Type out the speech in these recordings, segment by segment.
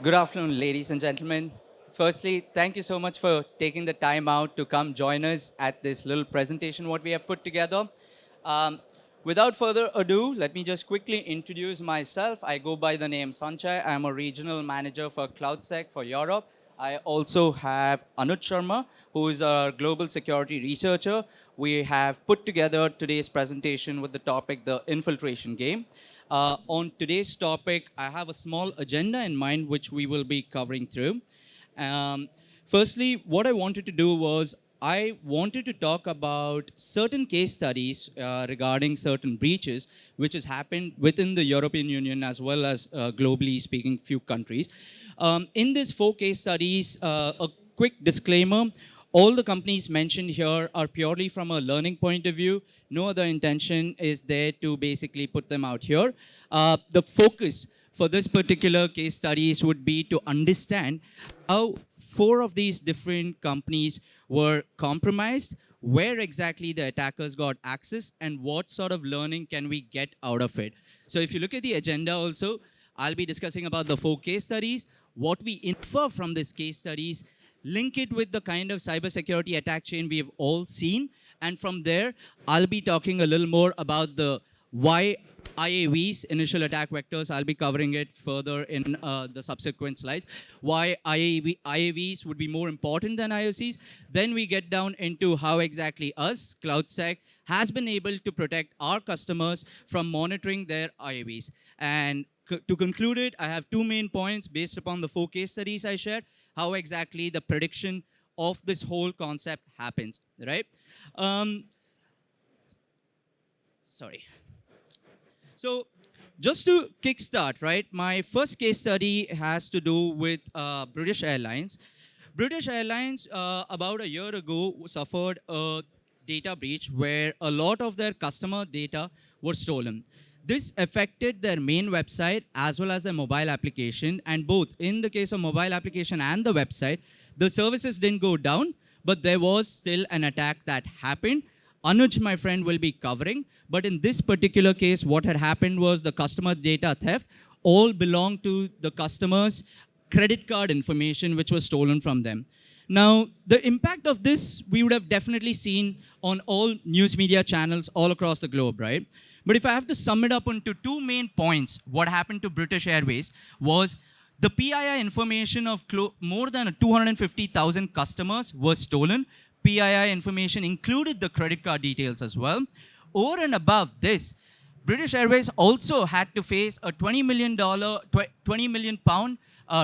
Good afternoon, ladies and gentlemen. Firstly, thank you so much for taking the time out to come join us at this little presentation what we have put together. Um, Without further ado, let me just quickly introduce myself. I go by the name Sanjay. I'm a regional manager for CloudSec for Europe. I also have Anuj Sharma, who is a global security researcher. We have put together today's presentation with the topic, the Infiltration Game. On today's topic, I have a small agenda in mind which we will be covering through. Um, Firstly, what I wanted to do was I wanted to talk about certain case studies regarding certain breaches which has happened within the European Union as well as globally speaking few countries. In these four case studies, a quick disclaimer, all the companies mentioned here are purely from a learning point of view. No other intention is there to basically put them out here. The focus for this particular case studies would be to understand how four of these different companies were compromised, where exactly the attackers got access, and what sort of learning can we get out of it. So if you look at the agenda also, I'll be discussing about the four case studies, what we infer from these case studies, link it with the kind of cybersecurity attack chain we've all seen. And from there, I'll be talking a little more about the why IAVs, initial attack vectors. I'll be covering it further in the subsequent slides. Why IAVs would be more important than IOCs. Then we get down into how exactly us, CloudSec, has been able to protect our customers from monitoring their IAVs. And to conclude it, I have two main points based upon the four case studies I shared, how exactly the prediction of this whole concept happens, right? Sorry. So just to kickstart, right, my first case study has to do with British Airlines. British Airlines, about a year ago, suffered a data breach where a lot of their customer data was stolen. This affected their main website as well as their mobile application. And both in the case of mobile application and the website, the services didn't go down, but there was still an attack that happened. Anuj, my friend, will be covering. But in this particular case, what had happened was the customer data theft all belonged to the customer's credit card information, which was stolen from them. Now, the impact of this, we would have definitely seen on all news media channels all across the globe, right? But if I have to sum it up into two main points, what happened to British Airways was the PII information of more than 250,000 customers was stolen. PII information included the credit card details as well. Over and above this, British Airways also had to face a £20 million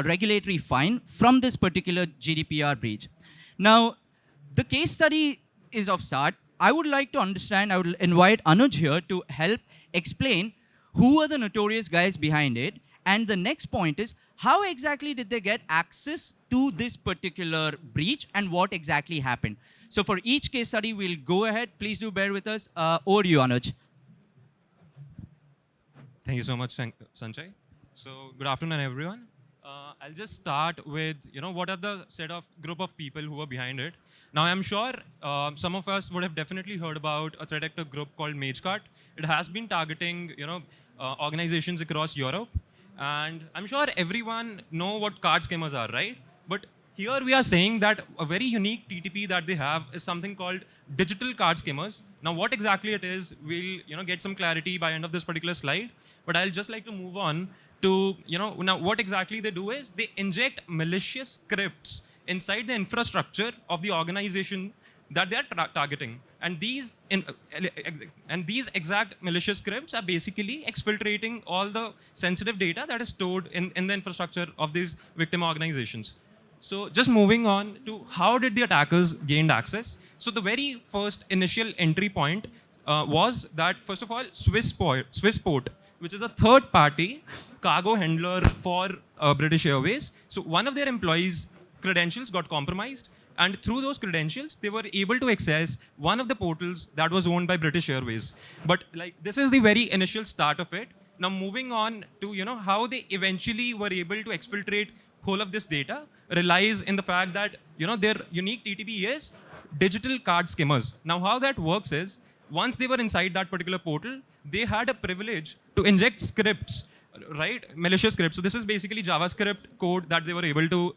regulatory fine from this particular GDPR breach. Now, the case study is of start. I would like to understand, I would invite Anuj here to help explain who are the notorious guys behind it. And the next point is, how exactly did they get access to this particular breach and what exactly happened? So for each case study, we'll go ahead. Please do bear with us. Over to you, Anuj. Thank you so much, Sanjay. So good afternoon, everyone. I'll just start with, what are the set of group of people who are behind it. Now, I'm sure some of us would have definitely heard about a threat actor group called MageCart. It has been targeting, organizations across Europe. And I'm sure everyone know what card scammers are, right? But here we are saying that a very unique TTP that they have is something called digital card skimmers. Now, what exactly it is, we'll get some clarity by end of this particular slide. But I'll just like to move on to, now what exactly they do is they inject malicious scripts inside the infrastructure of the organization that they are targeting. And these exact malicious scripts are basically exfiltrating all the sensitive data that is stored in the infrastructure of these victim organizations. So just moving on to how did the attackers gain access? So the very first initial entry point was that, first of all, Swissport, which is a third-party cargo handler for British Airways. So one of their employees' credentials got compromised. And through those credentials, they were able to access one of the portals that was owned by British Airways. But this is the very initial start of it. Now moving on to how they eventually were able to exfiltrate whole of this data relies in the fact that their unique TTP is digital card skimmers. Now how that works is once they were inside that particular portal, they had a privilege to inject scripts write malicious script. So this is basically JavaScript code that they were able to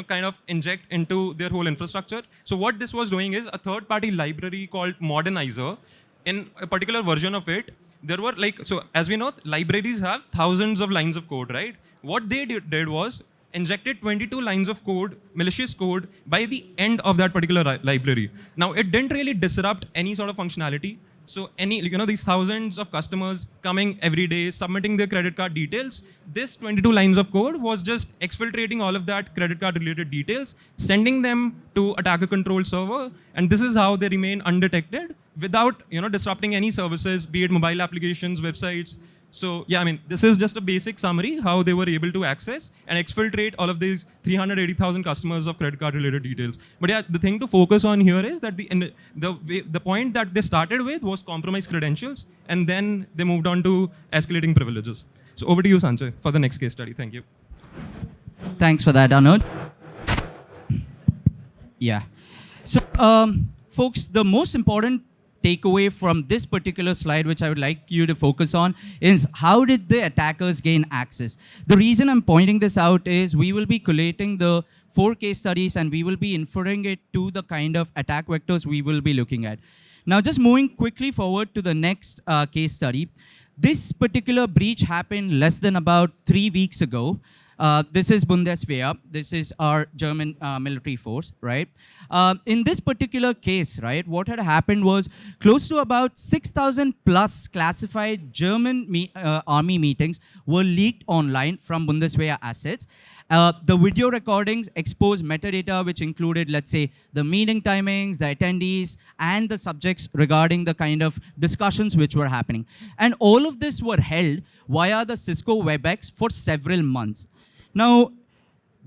kind of inject into their whole infrastructure. So what this was doing is a third-party library called Modernizer. In a particular version of it, there were like, so as we know, libraries have thousands of lines of code, right? What they did was injected 22 lines of code, malicious code, by the end of that particular library. Now, it didn't really disrupt any sort of functionality. So these thousands of customers coming every day, submitting their credit card details, this 22 lines of code was just exfiltrating all of that credit card related details, sending them to attacker control server, and this is how they remain undetected without disrupting any services, be it mobile applications, websites. So yeah, I mean, this is just a basic summary how they were able to access and exfiltrate all of these 380,000 customers of credit card related details. But yeah, the thing to focus on here is that the point that they started with was compromised credentials, and then they moved on to escalating privileges. So over to you, Sanjay, for the next case study. Thank you. Thanks for that, Anuj. Yeah. So, folks, the most important takeaway from this particular slide, which I would like you to focus on, is how did the attackers gain access? The reason I'm pointing this out is we will be collating the 4 case studies and we will be inferring it to the kind of attack vectors we will be looking at. Now, just moving quickly forward to the next case study. This particular breach happened less than about 3 weeks ago. This is Bundeswehr. This is our German military force, right? In this particular case, right, what had happened was close to about 6,000 plus classified German army meetings were leaked online from Bundeswehr assets. The video recordings exposed metadata which included, let's say, the meeting timings, the attendees, and the subjects regarding the kind of discussions which were happening. And all of this were held via the Cisco WebEx for several months. Now,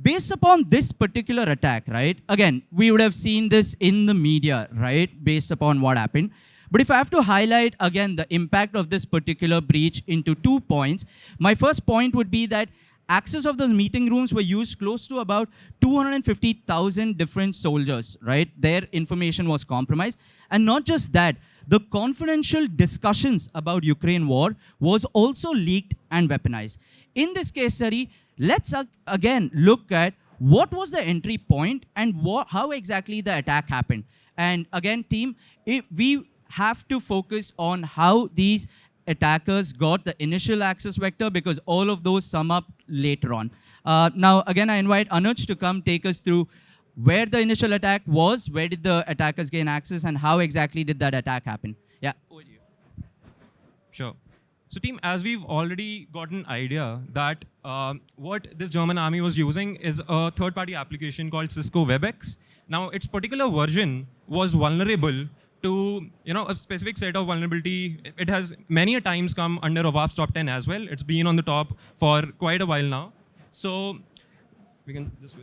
based upon this particular attack, right, again, we would have seen this in the media, right, based upon what happened. But if I have to highlight, again, the impact of this particular breach into 2 points, my first point would be that access of those meeting rooms were used close to about 250,000 different soldiers, right? Their information was compromised. And not just that, the confidential discussions about Ukraine war was also leaked and weaponized. In this case study, let's again look at what was the entry point and how exactly the attack happened. And again, team, we have to focus on how these attackers got the initial access vector, because all of those sum up later on. Now, again, I invite Anuj to come take us through where the initial attack was, where did the attackers gain access, and how exactly did that attack happen. Yeah, over to you. Sure. So team, as we've already got an idea that what this German army was using is a third-party application called Cisco WebEx. Now, its particular version was vulnerable to a specific set of vulnerability. It has many a times come under OWASP top 10 as well. It's been on the top for quite a while now. So we can just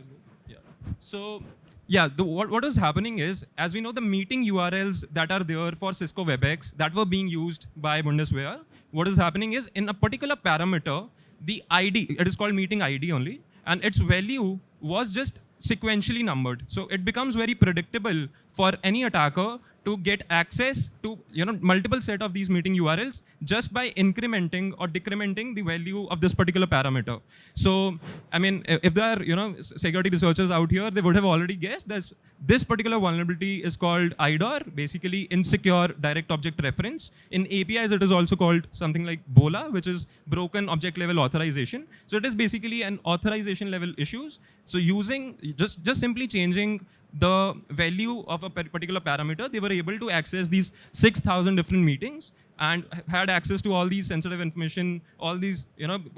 yeah. So yeah, what is happening is, as we know, the meeting URLs that are there for Cisco WebEx that were being used by Bundeswehr, what is happening is in a particular parameter, the ID, it is called meeting ID only, and its value was just sequentially numbered. So it becomes very predictable for any attacker to get access to multiple set of these meeting URLs just by incrementing or decrementing the value of this particular parameter. So I mean, if there are security researchers out here, they would have already guessed that this particular vulnerability is called IDOR, basically insecure direct object reference. In APIs, it is also called something like BOLA, which is broken object level authorization. So it is basically an authorization level issues. So using just simply changing the value of a particular parameter, they were able to access these 6,000 different meetings and had access to all these sensitive information, all these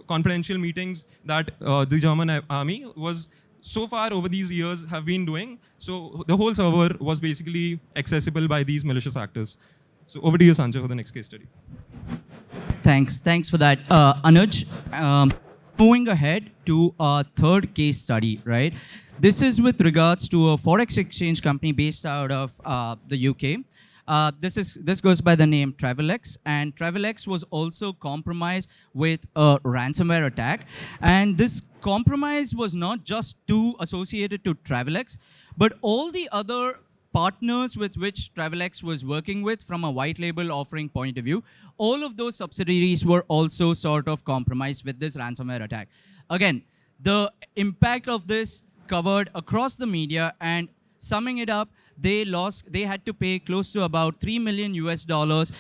confidential meetings that the German army was so far over these years have been doing. So the whole server was basically accessible by these malicious actors. So over to you, Sanjay, for the next case study. Thanks for that, Anuj. Moving ahead to our third case study, right? This is with regards to a forex exchange company based out of the UK. This goes by the name Travelex, and Travelex was also compromised with a ransomware attack. And this compromise was not just associated to Travelex, but all the other partners with which Travelex was working with from a white label offering point of view, all of those subsidiaries were also sort of compromised with this ransomware attack. Again, the impact of this covered across the media, and summing it up, they had to pay close to about 3 million US dollars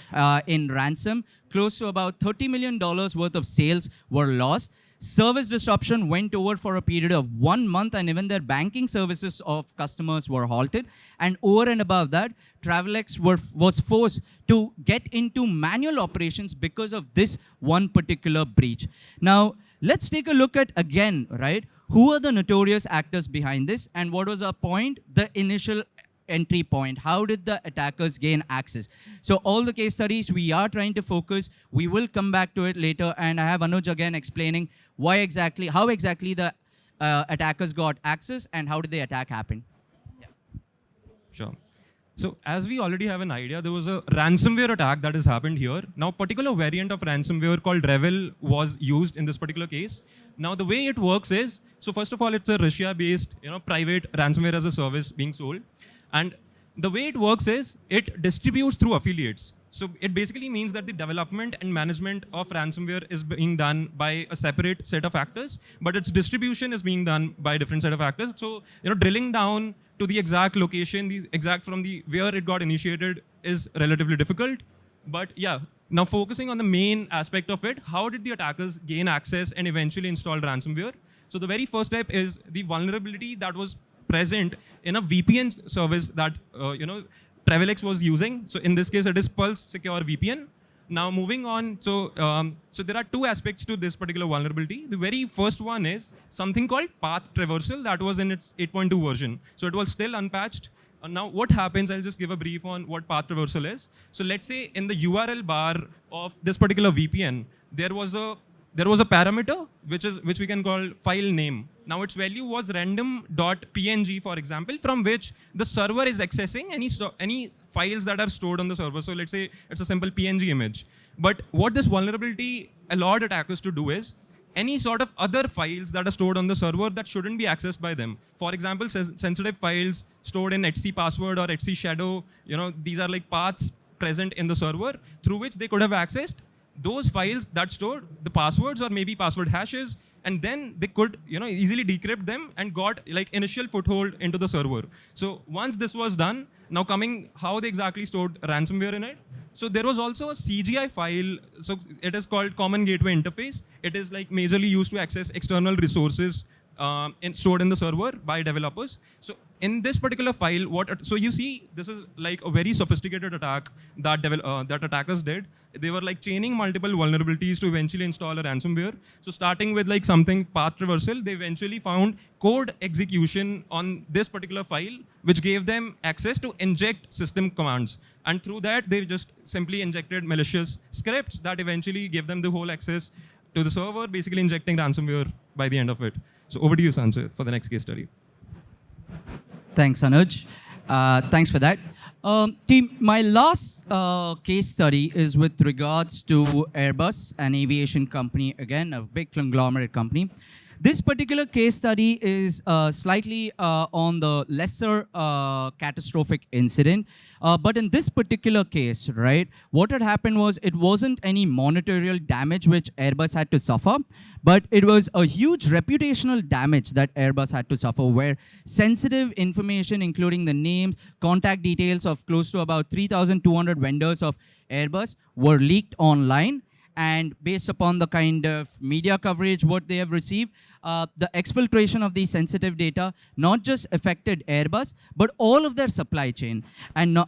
in ransom, close to about $30 million worth of sales were lost. Service disruption went over for a period of 1 month, and even their banking services of customers were halted. And over and above that, Travelex was forced to get into manual operations because of this one particular breach. Now, let's take a look at again, right? Who are the notorious actors behind this, and what was our point? The initial entry point. How did the attackers gain access? So all the case studies we are trying to focus, we will come back to it later, and I have Anuj again explaining how exactly the attackers got access and how did the attack happen. Sure. So as we already have an idea, there was a ransomware attack that has happened here. Now, particular variant of ransomware called Revel was used in this particular case. Now, the way it works is, so first of all, it's a Russia-based, private ransomware as a service being sold. And the way it works is, it distributes through affiliates. So it basically means that the development and management of ransomware is being done by a separate set of actors, but its distribution is being done by a different set of actors. So, drilling down to the exact location, the exact from the where it got initiated is relatively difficult. But yeah, now focusing on the main aspect of it, how did the attackers gain access and eventually install ransomware? So the very first step is the vulnerability that was present in a VPN service that Travelex was using. So in this case, it is Pulse Secure VPN. Now moving on, so there are two aspects to this particular vulnerability. The very first one is something called path traversal that was in its 8.2 version. So it was still unpatched. Now what happens, I'll just give a brief on what path traversal is. So let's say in the URL bar of this particular VPN, there was a parameter which we can call file name. Now its value was random.png, for example, from which the server is accessing any files that are stored on the server. So let's say it's a simple PNG image. But what this vulnerability allowed attackers to do is any sort of other files that are stored on the server that shouldn't be accessed by them. For example, sensitive files stored in etc password or etc shadow, these are like paths present in the server through which they could have accessed those files that stored the passwords or maybe password hashes, and then they could easily decrypt them and got like initial foothold into the server. So once this was done, now coming how they exactly stored ransomware in it. So there was also a CGI file. So it is called Common Gateway Interface. It is like majorly used to access external resources stored in the server by developers. So in this particular file, so you see, this is like a very sophisticated attack that attackers did. They were like chaining multiple vulnerabilities to eventually install a ransomware. So starting with like something path traversal, they eventually found code execution on this particular file, which gave them access to inject system commands. And through that, they just simply injected malicious scripts that eventually gave them the whole access to the server, basically injecting ransomware by the end of it. So over to you, Sanjay, for the next case study. Thanks, Anuj. Thanks for that. Team, my last case study is with regards to Airbus, an aviation company, again, a big conglomerate company. This particular case study is slightly on the lesser catastrophic incident. But in this particular case, right, what had happened was it wasn't any monetary damage which Airbus had to suffer, but it was a huge reputational damage that Airbus had to suffer, where sensitive information, including the names, contact details of close to about 3,200 vendors of Airbus were leaked online. And based upon the kind of media coverage what they have received, the exfiltration of these sensitive data not just affected Airbus, but all of their supply chain. And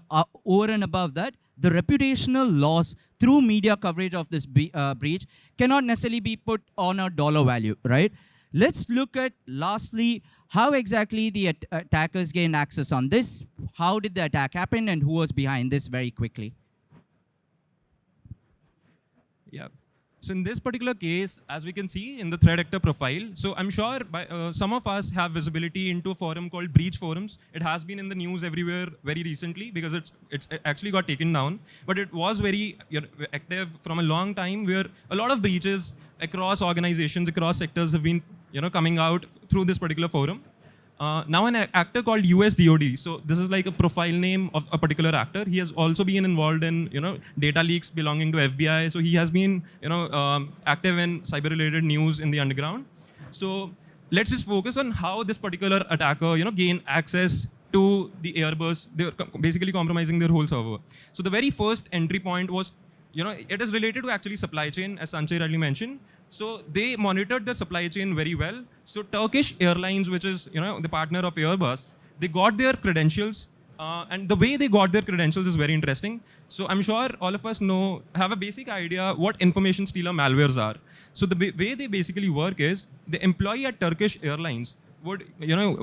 over and above that, the reputational loss through media coverage of this breach cannot necessarily be put on a dollar value, right? Let's look at, lastly, how exactly the attackers gained access on this, how did the attack happen, and who was behind this very quickly. Yeah. So in this particular case, as we can see in the threat actor profile, so I'm sure some of us have visibility into a forum called Breach Forums. It has been in the news everywhere very recently because it actually got taken down. But it was very active from a long time, where a lot of breaches across organizations, across sectors have been coming out through this particular forum. Now an actor called USDOD. So this is like a profile name of a particular actor. He has also been involved in data leaks belonging to FBI. So he has been active in cyber-related news in the underground. So let's just focus on how this particular attacker gained access to the Airbus. They're basically compromising their whole server. So the very first entry point was it is related to actually supply chain, as Sanjay rightly mentioned. So they monitored the supply chain very well. So Turkish Airlines, which is the partner of Airbus, they got their credentials, and the way they got their credentials is very interesting. So I'm sure all of us have a basic idea what information stealer malwares are. So the way they basically work is the employee at Turkish Airlines would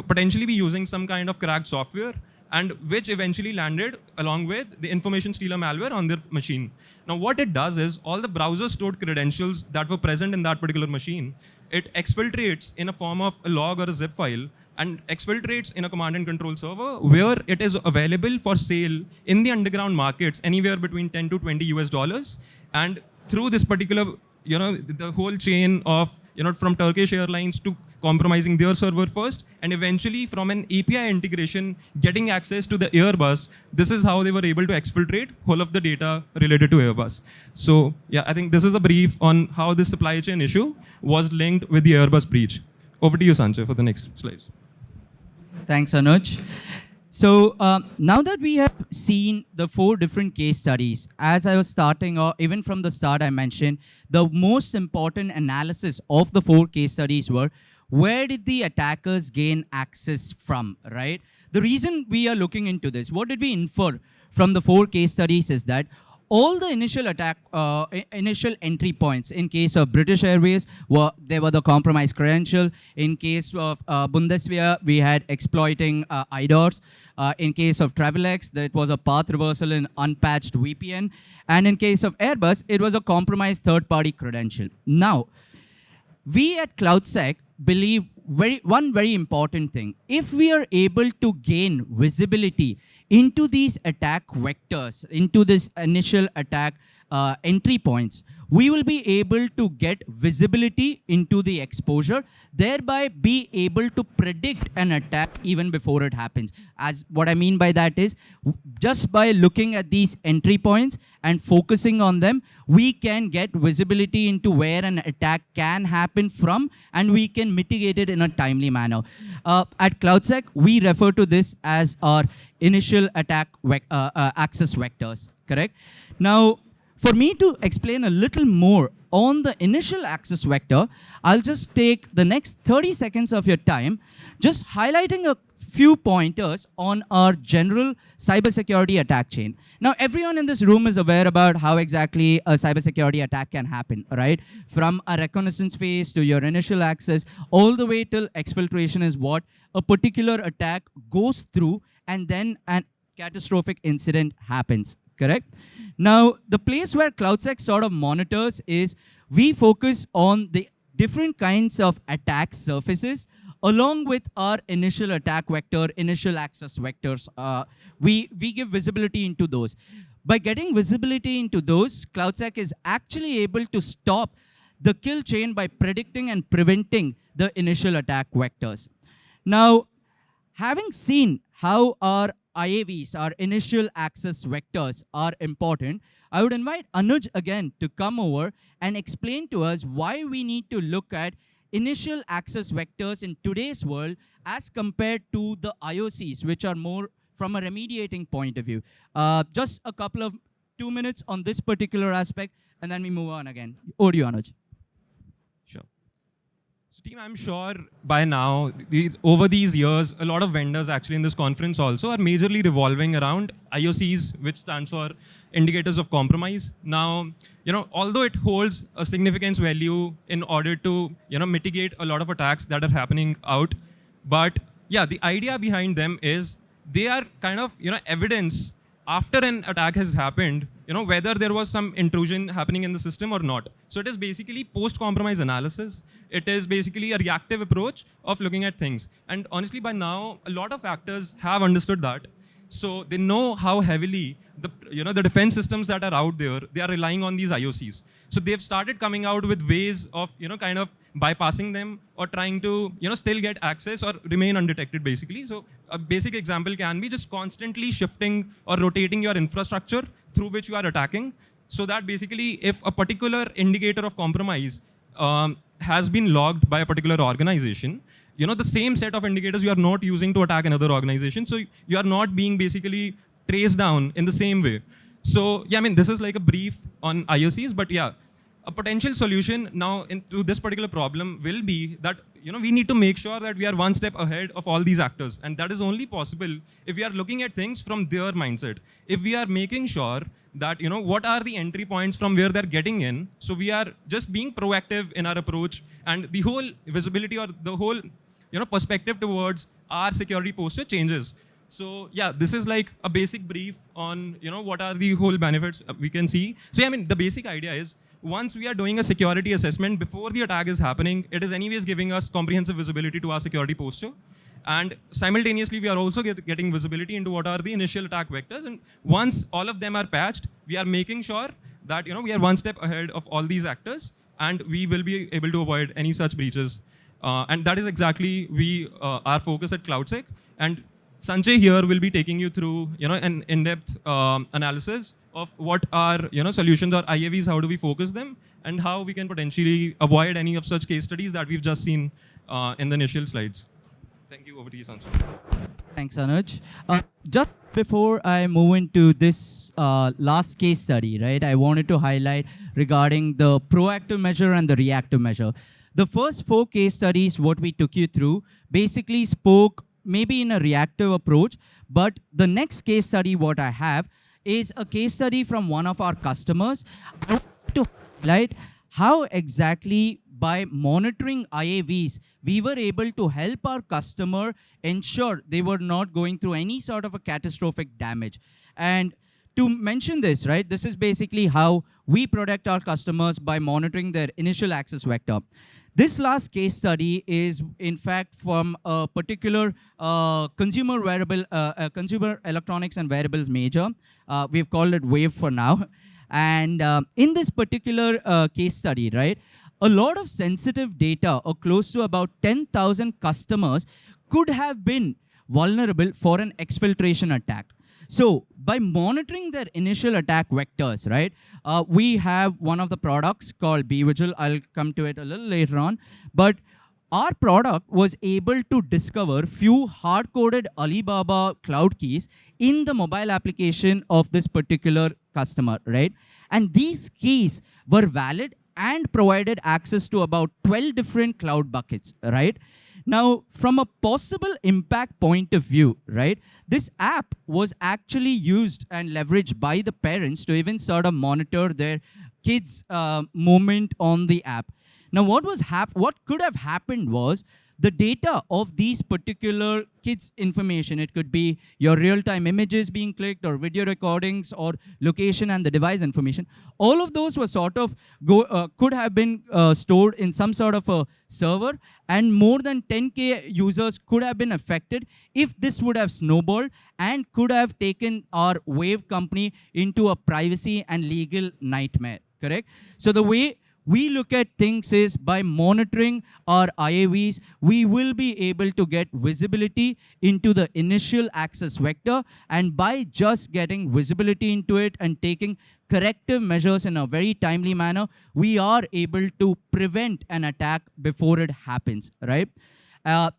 potentially be using some kind of cracked software, and which eventually landed along with the information stealer malware on their machine. Now what it does is all the browser stored credentials that were present in that particular machine, it exfiltrates in a form of a log or a zip file and exfiltrates in a command and control server where it is available for sale in the underground markets anywhere between 10 to 20 US dollars. And through this particular, the whole chain of, from Turkish Airlines to compromising their server first, and eventually from an API integration, getting access to the Airbus. This is how they were able to exfiltrate whole of the data related to Airbus. So yeah, I think this is a brief on how this supply chain issue was linked with the Airbus breach. Over to you, Sanjay, for the next slides. Thanks, Anuj. So now that we have seen the 4 different case studies, as I was starting, or even from the start I mentioned, the most important analysis of the 4 case studies were, where did the attackers gain access from, right? The reason we are looking into this, what did we infer from the 4 case studies is that all the initial initial entry points in case of British Airways they were the compromised credential. In case of Bundeswehr, we had exploiting IDORs. In case of Travelex, that was a path reversal in unpatched VPN. And in case of Airbus, it was a compromised third-party credential. Now, we at CloudSec believe one very important thing. If we are able to gain visibility into these attack vectors, into this initial attack entry points, we will be able to get visibility into the exposure, thereby be able to predict an attack even before it happens. As what I mean by that is, just by looking at these entry points and focusing on them, we can get visibility into where an attack can happen from, and we can mitigate it in a timely manner. At CloudSec, we refer to this as our initial attack access vectors, correct? Now, for me to explain a little more on the initial access vector, I'll just take the next 30 seconds of your time, just highlighting a few pointers on our general cybersecurity attack chain. Now, everyone in this room is aware about how exactly a cybersecurity attack can happen, right? From a reconnaissance phase to your initial access, all the way till exfiltration is what a particular attack goes through, and then a catastrophic incident happens, correct? Now, the place where CloudSec sort of monitors is we focus on the different kinds of attack surfaces along with our initial attack vector, initial access vectors. We give visibility into those. By getting visibility into those, CloudSec is actually able to stop the kill chain by predicting and preventing the initial attack vectors. Now, having seen how our IAVs, our initial access vectors, are important, I would invite Anuj again to come over and explain to us why we need to look at initial access vectors in today's world as compared to the IOCs, which are more from a remediating point of view. Just a couple of 2 minutes on this particular aspect, and then we move on again. Over to you, Anuj. Sure. So team, I'm sure by now, over these years, a lot of vendors actually in this conference also are majorly revolving around IOCs, which stands for indicators of compromise. Now, although it holds a significance value in order to, mitigate a lot of attacks that are happening out, but yeah, the idea behind them is they are kind of, evidence after an attack has happened, whether there was some intrusion happening in the system or not. So it is basically post-compromise analysis. It is basically a reactive approach of looking at things. And honestly, by now, a lot of actors have understood that. So they know how heavily the defense systems that are out there, they are relying on these IOCs. So they've started coming out with ways of, kind of bypassing them or trying to still get access or remain undetected basically. So a basic example can be just constantly shifting or rotating your infrastructure through which you are attacking, so that basically if a particular indicator of compromise has been logged by a particular organization, the same set of indicators you are not using to attack another organization. So you are not being basically traced down in the same way. So yeah, I mean, this is like a brief on IOCs, but yeah, a potential solution now into this particular problem will be that we need to make sure that we are one step ahead of all these actors, and that is only possible if we are looking at things from their mindset. If we are making sure that what are the entry points from where they're getting in, so we are just being proactive in our approach, and the whole visibility or the whole perspective towards our security posture changes. So yeah, this is like a basic brief on what are the whole benefits we can see. So yeah, I mean, the basic idea is once we are doing a security assessment before the attack is happening, it is anyways giving us comprehensive visibility to our security posture. And simultaneously, we are also getting visibility into what are the initial attack vectors. And once all of them are patched, we are making sure that we are one step ahead of all these actors, and we will be able to avoid any such breaches. And that is exactly our focus at CloudSec. And Sanjay here will be taking you through an in-depth analysis of what are solutions or IAVs, how do we focus them, and how we can potentially avoid any of such case studies that we've just seen in the initial slides. Thank you. Over to you, Sanjay. Thanks, Anuj. Just before I move into this last case study, right, I wanted to highlight regarding the proactive measure and the reactive measure. The first 4 case studies, what we took you through, basically spoke maybe in a reactive approach, but the next case study what I have is a case study from one of our customers. I want to highlight how exactly by monitoring IAVs, we were able to help our customer ensure they were not going through any sort of a catastrophic damage. And to mention this, right, this is basically how we protect our customers by monitoring their initial access vector. This last case study is, in fact, from a particular consumer electronics and wearables major. We've called it Wave for now. And in this particular case study, right, a lot of sensitive data, or close to about 10,000 customers, could have been vulnerable for an exfiltration attack. So by monitoring their initial attack vectors, right, we have one of the products called BVigil. I'll come to it a little later on. But our product was able to discover few hard-coded Alibaba cloud keys in the mobile application of this particular customer, right? And these keys were valid and provided access to about 12 different cloud buckets, right? Now, from a possible impact point of view, right, this app was actually used and leveraged by the parents to even sort of monitor their kids' movement on the app. Now, what could have happened was the data of these particular kids' information. It could be your real-time images being clicked, or video recordings, or location and the device information. All of those were sort of could have been stored in some sort of a server, and more than 10K users could have been affected if this would have snowballed and could have taken our Wave company into a privacy and legal nightmare, correct? So the way we look at things is by monitoring our IAVs, we will be able to get visibility into the initial access vector, and by just getting visibility into it and taking corrective measures in a very timely manner, we are able to prevent an attack before it happens, right?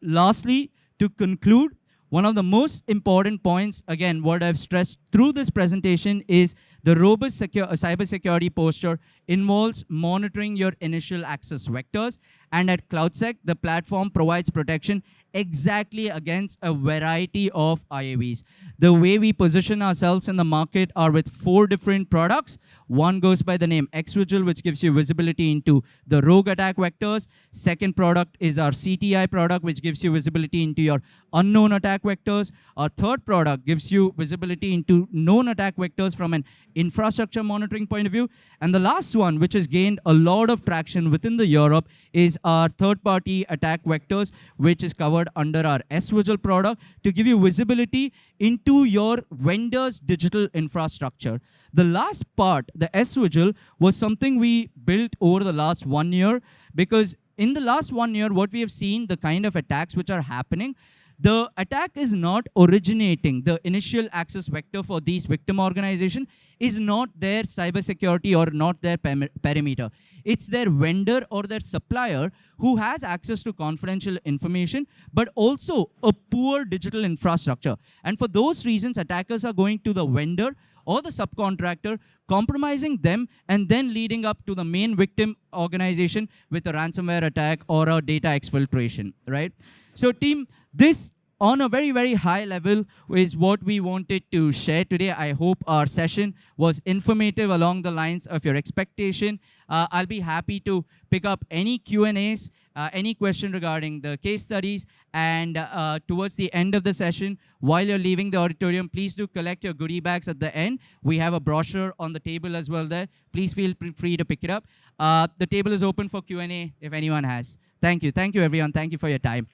Lastly, to conclude, one of the most important points, again, what I've stressed through this presentation is the robust cybersecurity posture involves monitoring your initial access vectors. And at CloudSec, the platform provides protection exactly against a variety of IAVs. The way we position ourselves in the market are with 4 different products. One goes by the name XVigil, which gives you visibility into the rogue attack vectors. Second product is our CTI product, which gives you visibility into your unknown attack vectors. Our third product gives you visibility into known attack vectors from an infrastructure monitoring point of view. And the last one, which has gained a lot of traction within the Europe, is our third-party attack vectors, which is covered under our SVigil product to give you visibility into your vendor's digital infrastructure. The last part, the SVigil, was something we built over the last 1 year, because in the last 1 year, what we have seen, the kind of attacks which are happening, the attack is not originating. The initial access vector for these victim organization is not their cybersecurity or not their perimeter. It's their vendor or their supplier who has access to confidential information, but also a poor digital infrastructure. And for those reasons, attackers are going to the vendor or the subcontractor, compromising them, and then leading up to the main victim organization with a ransomware attack or a data exfiltration, right? So team, this on a very, very high level is what we wanted to share today. I hope our session was informative along the lines of your expectation. I'll be happy to pick up any Q&As, any question regarding the case studies, and towards the end of the session, while you're leaving the auditorium, please do collect your goodie bags at the end. We have a brochure on the table as well there. Please feel free to pick it up. The table is open for Q&A if anyone has. Thank you. Thank you, everyone. Thank you for your time.